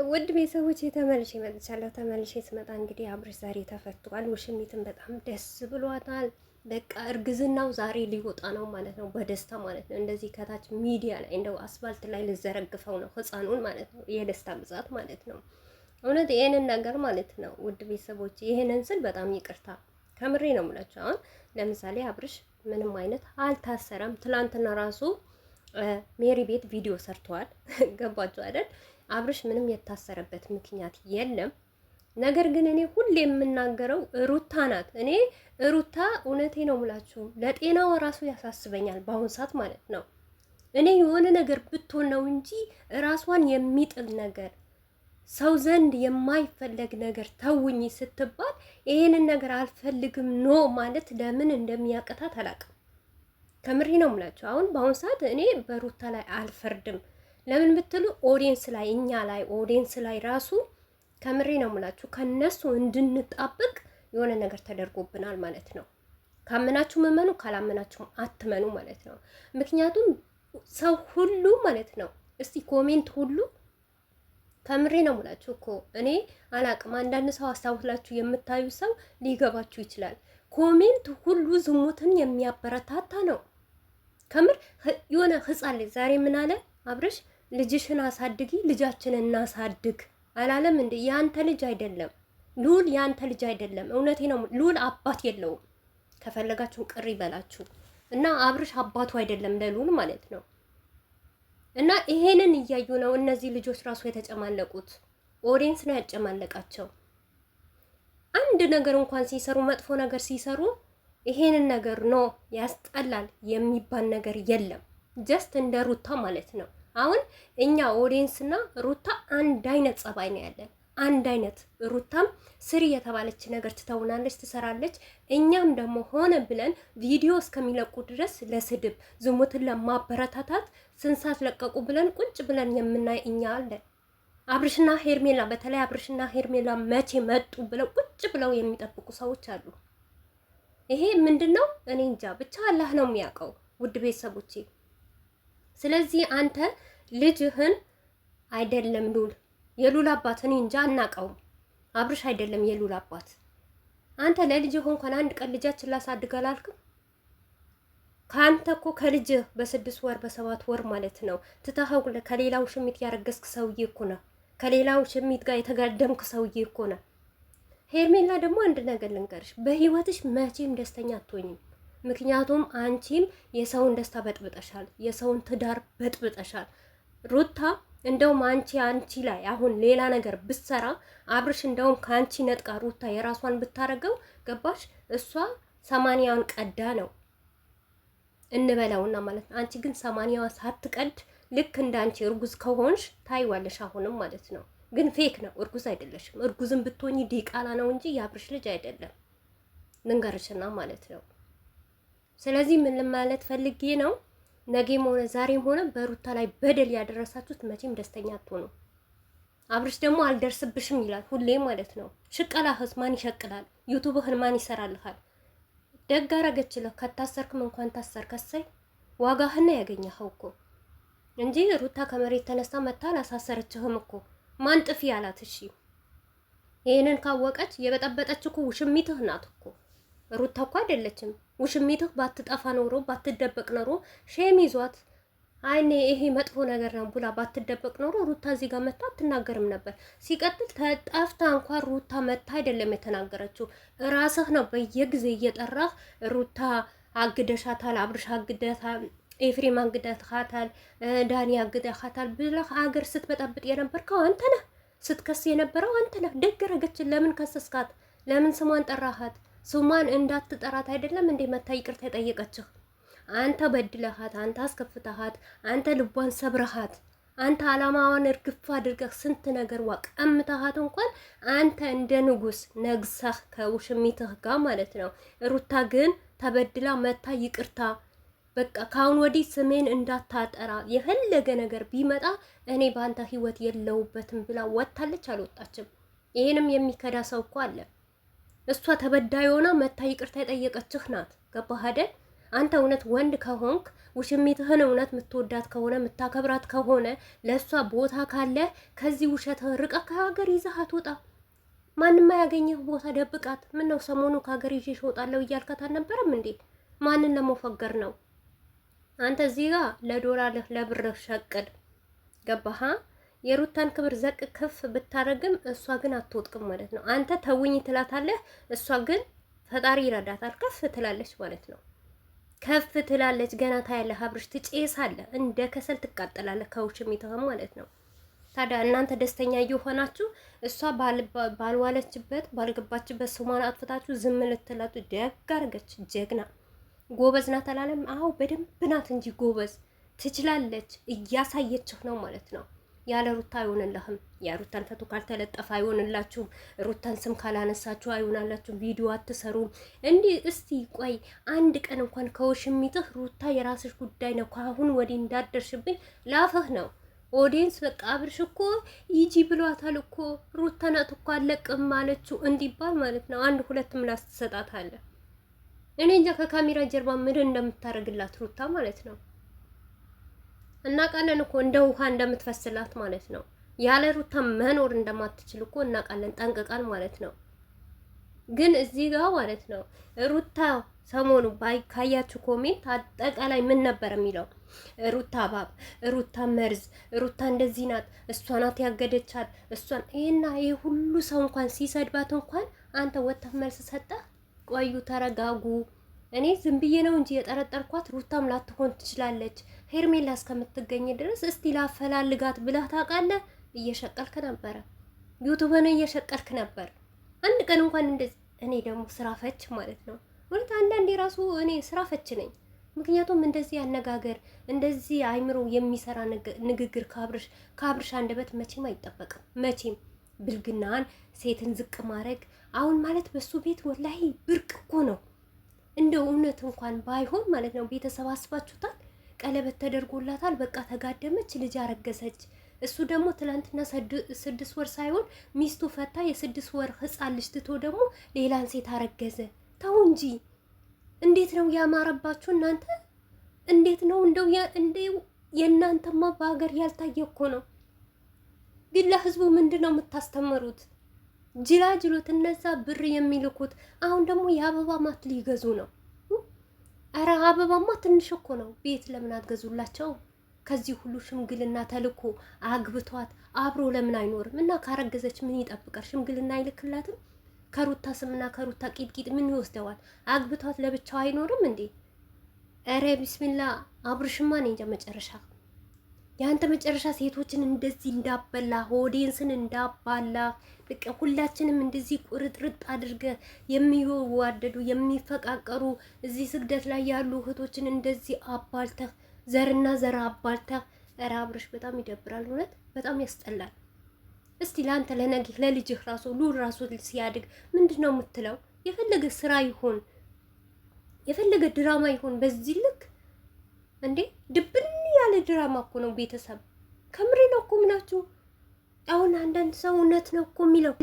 ውድ ቤተሰቦች ተመልሼ መጥቻለሁ። ተመልሼ ስመጣ እንግዲህ አብርሽ ዛሬ ተፈቷል። ውሽሚትን በጣም ደስ ብሏታል። በቃ እርግዝናው ዛሬ ሊወጣ ነው ማለት ነው፣ በደስታ ማለት ነው። እንደዚህ ከታች ሚዲያ ላይ እንደው አስፋልት ላይ ልዘረግፈው ነው ህፃኑን ማለት ነው። የደስታ ብዛት ማለት ነው። እውነት ይሄንን ነገር ማለት ነው። ውድ ቤተሰቦች ይሄንን ስል በጣም ይቅርታ ከምሬ ነው የምላቸው። አሁን ለምሳሌ አብርሽ ምንም አይነት አልታሰረም። ትላንትና ራሱ ሜሪ ቤት ቪዲዮ ሰርተዋል። ገባችሁ አይደል? አብርሽ ምንም የታሰረበት ምክንያት የለም። ነገር ግን እኔ ሁሌ የምናገረው ሩታ ናት። እኔ ሩታ እውነቴ ነው የምላችሁ ለጤናዋ ራሱ ያሳስበኛል በአሁን ሰዓት ማለት ነው። እኔ የሆነ ነገር ብትሆን ነው እንጂ ራሷን የሚጥል ነገር ሰው ዘንድ የማይፈለግ ነገር ተውኝ ስትባል ይሄንን ነገር አልፈልግም ኖ ማለት ለምን እንደሚያቅታት አላውቅም። ከምሬ ነው የምላችሁ። አሁን በአሁን ሰዓት እኔ በሩታ ላይ አልፈርድም። ለምን ብትሉ ኦዲየንስ ላይ እኛ ላይ ኦዲየንስ ላይ ራሱ ከምሬ ነው የምላችሁ ከነሱ እንድንጣብቅ የሆነ ነገር ተደርጎብናል ማለት ነው። ካመናችሁ መመኑ፣ ካላመናችሁ አትመኑ ማለት ነው። ምክንያቱም ሰው ሁሉ ማለት ነው እስቲ ኮሜንት ሁሉ ከምሬ ነው የምላችሁ እኮ እኔ አላቅም። አንዳንድ ሰው አስታውላችሁ የምታዩ ሰው ሊገባችሁ ይችላል። ኮሜንት ሁሉ ዝሙትን የሚያበረታታ ነው። ከምር የሆነ ህፃን ልጅ ዛሬ ምን አለ አብርሽ ልጅሽን አሳድጊ ልጃችንን እናሳድግ አላለም እንዴ? ያንተ ልጅ አይደለም ሉል፣ ያንተ ልጅ አይደለም። እውነቴ ነው። ሉል አባት የለውም። ከፈለጋችሁ ቅር ይበላችሁ እና አብርሽ አባቱ አይደለም ለሉል ማለት ነው። እና ይሄንን እያዩ ነው እነዚህ ልጆች ራሱ የተጨማለቁት። ኦዲየንስ ነው ያጨማለቃቸው። አንድ ነገር እንኳን ሲሰሩ መጥፎ ነገር ሲሰሩ ይሄንን ነገር ነው ያስጠላል የሚባል ነገር የለም። ጀስት እንደ ሩታ ማለት ነው። አሁን እኛ ኦዲየንስ እና ሩታ አንድ አይነት ጸባይ ነው ያለን፣ አንድ አይነት። ሩታም ስሪ የተባለች ነገር ትተውናለች፣ ትሰራለች። እኛም ደግሞ ሆነ ብለን ቪዲዮ እስከሚለቁ ድረስ ለስድብ ዝሙትን ለማበረታታት ስንሳት ለቀቁ ብለን ቁጭ ብለን የምናይ እኛ አለን። አብርሽና ሄርሜላ በተለይ አብርሽና ሄርሜላ መቼ መጡ ብለው ቁጭ ብለው የሚጠብቁ ሰዎች አሉ። ይሄ ምንድነው? እኔ እንጃ ብቻ አላህ ነው የሚያውቀው ውድ ቤተሰቦቼ። ስለዚህ አንተ ልጅህን አይደለም ሉል የሉል አባት እኔ እንጃ አናውቀውም። አብርሽ አይደለም የሉል አባት። አንተ ለልጅህ እንኳን አንድ ቀን ልጃችን ላሳድግ አላልክም? ከአንተ እኮ ከልጅህ በ6 ወር በ7 ወር ማለት ነው ትተኸው ከሌላው ሽሚት ያረገዝክ ሰውዬ እኮ ነው። ከሌላው ሽሚት ጋር የተጋደምክ ሰውዬ እኮ ነው። ሄርሜላ ደግሞ አንድ ነገር ልንገርሽ፣ በህይወትሽ መቼም ደስተኛ አትሆኝም። ምክንያቱም አንቺም የሰውን ደስታ በጥብጠሻል፣ የሰውን ትዳር በጥብጠሻል። ሩታ እንደውም አንቺ ላይ አሁን ሌላ ነገር ብትሰራ አብርሽ እንደውም ከአንቺ ነጥቃ ሩታ የራሷን ብታረገው ገባሽ? እሷ 80ውን ቀዳ ነው እንበላውና ማለት ነው። አንቺ ግን 80ዋ ሳትቀድ ልክ እንዳንቺ እርጉዝ ከሆንሽ ታይዋለሽ አሁንም ማለት ነው። ግን ፌክ ነው፣ እርጉዝ አይደለሽም። እርጉዝም ብትሆኚ ዲቃላ ነው እንጂ የአብርሽ ልጅ አይደለም። ልንገርሽና ማለት ነው። ስለዚህ ምን ለማለት ፈልጌ ነው፣ ነገም ሆነ ዛሬም ሆነ በሩታ ላይ በደል ያደረሳችሁት መቼም ደስተኛ አትሆኑ። አብርሽ ደግሞ አልደርስብሽም ይላል ሁሌ ማለት ነው። ሽቀላህስ ማን ይሸቅላል? ዩቲዩብህን ማን ይሰራልሃል? ደግ አረገችልህ። ከታሰርክም እንኳን ታሰርከሰይ ዋጋህን ያገኘኸው እኮ እንጂ ሩታ ከመሬት ተነስታ መታ አላሳሰረችህም እኮ። ማን ጥፊ ያላት? እሺ ይሄንን ካወቀች የበጠበጠች እኮ ውሽሚትህ ናት እኮ። ሩታ እኮ አይደለችም። ውሽሚትህ ባትጠፋ ኖሮ ባትደበቅ ኖሮ ሼም ይዟት አይኔ ይሄ መጥፎ ነገር ነው ብላ ባትደበቅ ኖሮ ሩታ እዚህ ጋር መታ አትናገርም ነበር። ሲቀጥል ተጣፍታ እንኳን ሩታ መታ አይደለም የተናገረችው፣ ራስህ ነው በየጊዜ እየጠራህ ሩታ አግደሻታል፣ አብርሽ አግደታል፣ ኤፍሬም አግደታታል፣ ዳኒ አግደታታል ብለህ አገር ስትበጣብጥ የነበርከው አንተ ነህ። ስትከስ የነበረው አንተ ነህ። ደግ አደረገችን። ለምን ከሰስካት? ለምን ስሟን ጠራሃት? ስሟን እንዳትጠራት አይደለም እንዴ መታ ይቅርታ የጠየቀችህ? አንተ በድለሃት፣ አንተ አስከፍተሃት፣ አንተ ልቧን ሰብረሃት፣ አንተ አላማዋን እርግፍ አድርገህ ስንት ነገር ዋቀምተሃት እንኳን አንተ እንደ ንጉስ ነግሰህ ከውሽሚትህ ጋር ማለት ነው። ሩታ ግን ተበድላ መታ ይቅርታ በቃ ካሁን ወዲህ ስሜን እንዳታጠራ የፈለገ ነገር ቢመጣ እኔ በአንተ ህይወት የለውበትም ብላ ወጣለች። አልወጣችም። ይሄንም የሚከዳ ሰው እኮ አለ። እሷ ተበዳይ ሆና መታ ይቅርታ የጠየቀችህ ናት። ገባህ አይደል? አንተ እውነት ወንድ ከሆንክ ውሽሚትህን እውነት የምትወዳት ከሆነ የምታከብራት ከሆነ ለእሷ ቦታ ካለ ከዚህ ውሸት ርቀህ ከሀገር ይዘህ አትወጣ። ማንም አያገኘህ ቦታ ደብቃት። ምን ነው ሰሞኑ ከሀገር ይዤሽ እወጣለሁ እያልካት አልነበረም እንዴ? ማንን ለመፈገር ነው? አንተ እዚህ ጋር ለዶላርህ ለብርህ ሸቅድ ገባህ? የሩታን ክብር ዘቅ ከፍ ብታረግም እሷ ግን አትወጥቅም ማለት ነው። አንተ ተውኝ ትላታለህ፣ እሷ ግን ፈጣሪ ይረዳታል ከፍ ትላለች ማለት ነው። ከፍ ትላለች። ገና ታያለህ አብርሽ፣ ትጨሳለህ፣ እንደ ከሰል ትቃጠላለህ ከውሽሚትህም ማለት ነው። ታዲያ እናንተ ደስተኛ እየሆናችሁ እሷ ባልዋለችበት ባልገባችበት ስሟን አጥፍታችሁ ዝም ልትላጡ ደግ አድርገች። ጀግና ጎበዝ ናት አላለም? አዎ በደንብ ናት እንጂ ጎበዝ ትችላለች። እያሳየችህ ነው ማለት ነው። ያለ ሩታ አይሆንልህም። የሩታን ፈቶ ካልተለጠፈ አይሆንላችሁም። ሩታን ስም ካላነሳችሁ አይሆናላችሁም። ቪዲዮ አትሰሩም። እንዲህ እስቲ ቆይ አንድ ቀን እንኳን ከውሽሚትህ ሩታ የራስሽ ጉዳይ ነው ከአሁን ወዲህ እንዳደርሽብኝ ላፈህ ነው። ኦዲየንስ በቃ አብርሽ እኮ ይጂ ብሏታል እኮ ሩታ ናት እኮ አለቅም ማለችው እንዲባል ማለት ነው። አንድ ሁለት ምላስ ትሰጣታለህ። እኔ እንጃ ከካሜራ ጀርባ ምን እንደምታደርግላት ሩታ ማለት ነው። እናውቃለን እኮ እንደ ውሃ እንደምትፈስላት ማለት ነው። ያለ ሩታ መኖር እንደማትችል እኮ እናውቃለን ጠንቅቃል ማለት ነው። ግን እዚህ ጋር ማለት ነው ሩታ ሰሞኑ ካያችሁ ኮሜንት አጠቃላይ ምን ነበር የሚለው? ሩታ እባብ፣ ሩታ መርዝ፣ ሩታ እንደዚህ ናት፣ እሷ ናት ያገደቻት፣ እሷን ይሄና ይሄ ሁሉ ሰው እንኳን ሲሰድባት እንኳን አንተ ወጥተህ መልስ ሰጠህ። ቆዩ ተረጋጉ። እኔ ዝም ብዬ ነው እንጂ የጠረጠርኳት ሩታም ላትሆን ትችላለች ሄርሜላ እስከምትገኝ ድረስ እስቲ ላፈላልጋት ብለህ ታውቃለህ? እየሸቀልክ ነበረ፣ ዩቱብን እየሸቀልክ ነበር። አንድ ቀን እንኳን እንደዚህ እኔ ደግሞ ስራ ፈች ማለት ነው ማለት አንዳንዴ ራሱ እኔ ስራ ፈች ነኝ። ምክንያቱም እንደዚህ አነጋገር እንደዚህ አይምሮ የሚሰራ ንግግር ከአብርሽ አንደበት መቼም አይጠበቅም። መቼም ብልግናን ሴትን ዝቅ ማድረግ አሁን ማለት በሱ ቤት ወላሂ ብርቅ እኮ ነው። እንደው እውነት እንኳን ባይሆን ማለት ነው ቤተሰብ አስባችሁታል። ቀለበት ተደርጎላታል። በቃ ተጋደመች፣ ልጅ አረገዘች። እሱ ደግሞ ትላንትና 6 ወር ሳይሆን ሚስቱ ፈታ የ6 ወር ህፃን ልጅ ትቶ ደግሞ ሌላን ሴት አረገዘ። ተው እንጂ እንዴት ነው ያማረባችሁ እናንተ? እንዴት ነው እንደው የእናንተማ በሀገር ያልታየ እኮ ነው። ግን ለህዝቡ ምንድን ነው የምታስተምሩት? ጅላጅሎት እነዛ ብር የሚልኩት አሁን ደግሞ የአበባ ማት ሊገዙ ነው። አረ አበባማ ትንሽ እኮ ነው። ቤት ለምን አትገዙላቸው? ከዚህ ሁሉ ሽምግልና ተልኮ አግብቷት አብሮ ለምን አይኖርም? እና ካረገዘች ምን ይጠብቃል? ሽምግልና አይልክላትም? ከሩታ ስምና ከሩታ ቂጥቂጥ ምን ይወስደዋል? አግብቷት ለብቻው አይኖርም እንዴ? አረ ቢስሚላ አብርሽማ እኔ እንጃ መጨረሻ ያንተ መጨረሻ ሴቶችን እንደዚህ እንዳበላ ኦዲየንስን እንዳባላ በቃ ሁላችንም እንደዚህ ቁርጥርጥ አድርገ የሚዋደዱ የሚፈቃቀሩ እዚህ ስግደት ላይ ያሉ እህቶችን እንደዚህ አባልተህ ዘርና ዘር አባልተህ። ኧረ አብርሽ በጣም ይደብራል። እውነት በጣም ያስጠላል። እስቲ ለአንተ ለነገ ለልጅህ ራሱ ሉል ራሱ ሲያድግ ምንድን ነው የምትለው? የፈለገ ስራ ይሁን የፈለገ ድራማ ይሁን በዚህ ልክ እንዴ ድብን ያለ ድራማ እኮ ነው ቤተሰብ። ከምሬ ነው እኮ ምላችሁ። አሁን አንዳንድ ሰው እውነት ነው እኮ የሚለው